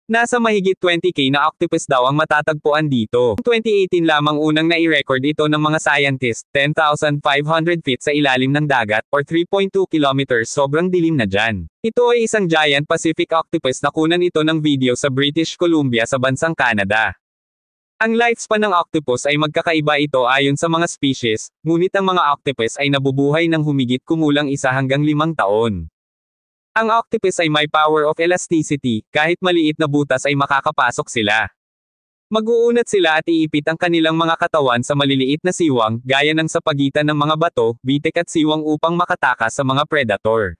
Nasa mahigit 20K na octopus daw ang matatagpuan dito. Noong 2018 lamang unang nai-record ito ng mga scientist, 10,500 feet sa ilalim ng dagat, or 3.2 kilometers, sobrang dilim na dyan. Ito ay isang giant Pacific octopus na kunan ito ng video sa British Columbia sa bansang Canada. Ang lifespan ng octopus ay magkakaiba ito ayon sa mga species, ngunit ang mga octopus ay nabubuhay ng humigit kumulang 1 hanggang 5 taon. Ang octopus ay may power of elasticity, kahit maliit na butas ay makakapasok sila. Mag-uunat sila at iipit ang kanilang mga katawan sa maliliit na siwang, gaya ng sa pagitan ng mga bato, bitik at siwang upang makatakas sa mga predator.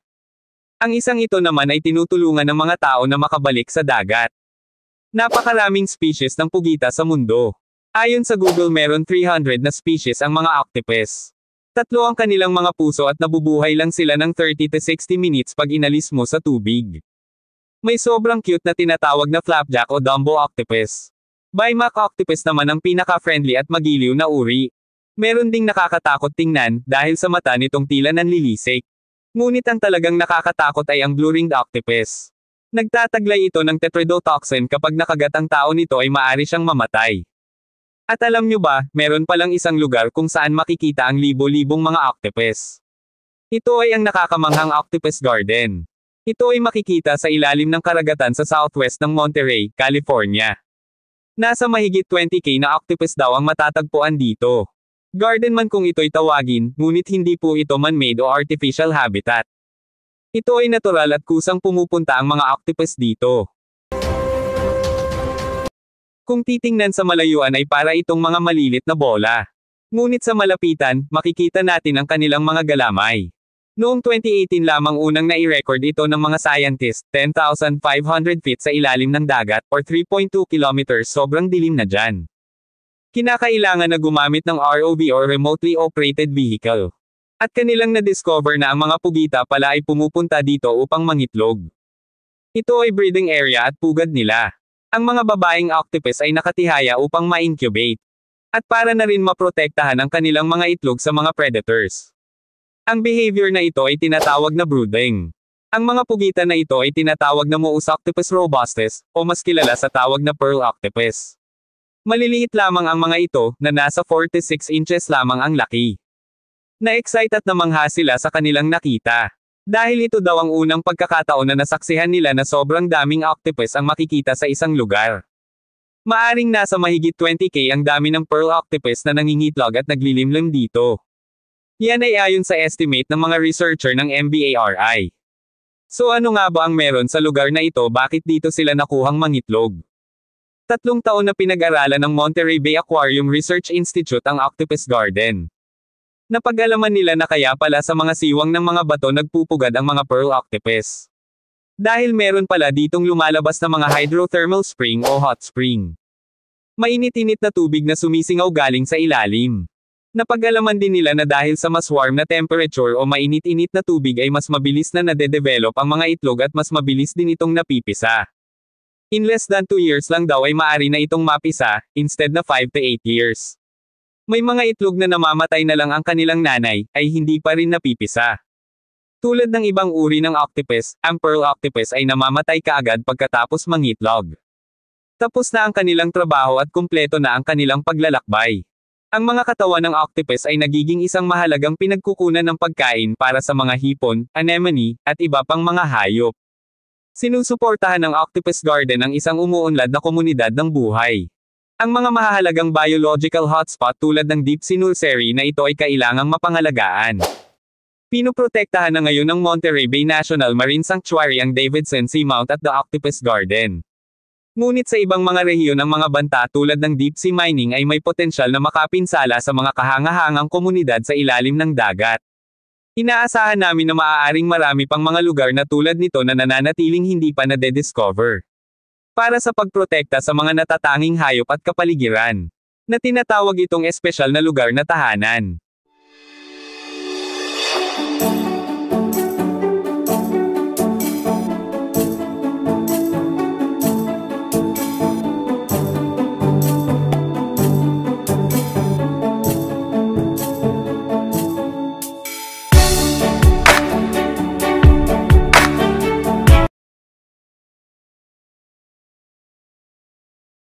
Ang isang ito naman ay tinutulungan ng mga tao na makabalik sa dagat. Napakaraming species ng pugita sa mundo. Ayon sa Google meron 300 na species ang mga octopus. 3 ang kanilang mga puso at nabubuhay lang sila ng 30 to 60 minutes pag inalis mo sa tubig. May sobrang cute na tinatawag na flapjack o Dumbo octopus. Bimac octopus naman ang pinaka-friendly at magiliw na uri. Meron ding nakakatakot tingnan, dahil sa mata nitong tila nanlilisik. Ngunit ang talagang nakakatakot ay ang blue-ringed octopus. Nagtataglay ito ng tetrodotoxin kapag nakagat ang tao nito ay maaari siyang mamatay. At alam nyo ba, meron palang isang lugar kung saan makikita ang libo-libong mga octopus. Ito ay ang nakakamanghang Octopus Garden. Ito ay makikita sa ilalim ng karagatan sa southwest ng Monterey, California. Nasa mahigit 20K na octopus daw ang matatagpuan dito. Garden man kung ito'y tawagin, ngunit hindi po ito man-made o artificial habitat. Ito ay natural at kusang pumupunta ang mga octopus dito. Kung titingnan sa malayuan ay para itong mga malilit na bola. Ngunit sa malapitan, makikita natin ang kanilang mga galamay. Noong 2018 lamang unang nai-record ito ng mga scientist, 10,500 feet sa ilalim ng dagat, or 3.2 kilometers, sobrang dilim na dyan. Kinakailangan na gumamit ng ROV or remotely operated vehicle. At kanilang na-discover na ang mga pugita pala ay pumupunta dito upang mangitlog. Ito ay breeding area at pugad nila. Ang mga babaeng octopus ay nakatihaya upang ma-incubate. At para na rin maprotektahan ang kanilang mga itlog sa mga predators. Ang behavior na ito ay tinatawag na brooding. Ang mga pugita na ito ay tinatawag na Mous octopus robustus, o mas kilala sa tawag na pearl octopus. Maliliit lamang ang mga ito, na nasa 4 to 6 inches lamang ang laki. Na-excite at namangha sila sa kanilang nakita. Dahil ito daw ang unang pagkakataon na nasaksihan nila na sobrang daming octopus ang makikita sa isang lugar. Maaring nasa mahigit 20K ang dami ng pearl octopus na nangingitlog at naglilimlim dito. Yan ay ayon sa estimate ng mga researcher ng MBARI. So ano nga ba ang meron sa lugar na ito, bakit dito sila nakuhang mangitlog? 3 taon na pinag-aralan ng Monterey Bay Aquarium Research Institute ang Octopus Garden. Napag-alaman nila na kaya pala sa mga siwang ng mga bato nagpupugad ang mga pearl octopus. Dahil meron pala ditong lumalabas na mga hydrothermal spring o hot spring. Mainit-init na tubig na sumisingaw galing sa ilalim. Napag-alaman din nila na dahil sa mas warm na temperature o mainit-init na tubig ay mas mabilis na nade-develop ang mga itlog at mas mabilis din itong napipisa. In less than 2 years lang daw ay maaari na itong mapisa, instead na 5 to 8 years. May mga itlog na namamatay na lang ang kanilang nanay, ay hindi pa rin napipisa. Tulad ng ibang uri ng octopus, ang pearl octopus ay namamatay kaagad pagkatapos mangitlog. Tapos na ang kanilang trabaho at kumpleto na ang kanilang paglalakbay. Ang mga katawan ng octopus ay nagiging isang mahalagang pinagkukunan ng pagkain para sa mga hipon, anemone, at iba pang mga hayop. Sinusuportahan ng Octopus Garden ang isang umuunlad na komunidad ng buhay. Ang mga mahahalagang biological hotspot tulad ng deep sea nursery na ito ay kailangang mapangalagaan. Pinoprotektahan na ngayon ng Monterey Bay National Marine Sanctuary ang Davidson Seamount at the Octopus Garden. Ngunit sa ibang mga rehiyon ng mga banta tulad ng deep sea mining ay may potensyal na makapinsala sa mga kahangahangang komunidad sa ilalim ng dagat. Inaasahan namin na maaaring marami pang mga lugar na tulad nito na nananatiling hindi pa nade-discover. Para sa pagprotekta sa mga natatanging hayop at kapaligiran, na tinatawag itong espesyal na lugar na tahanan.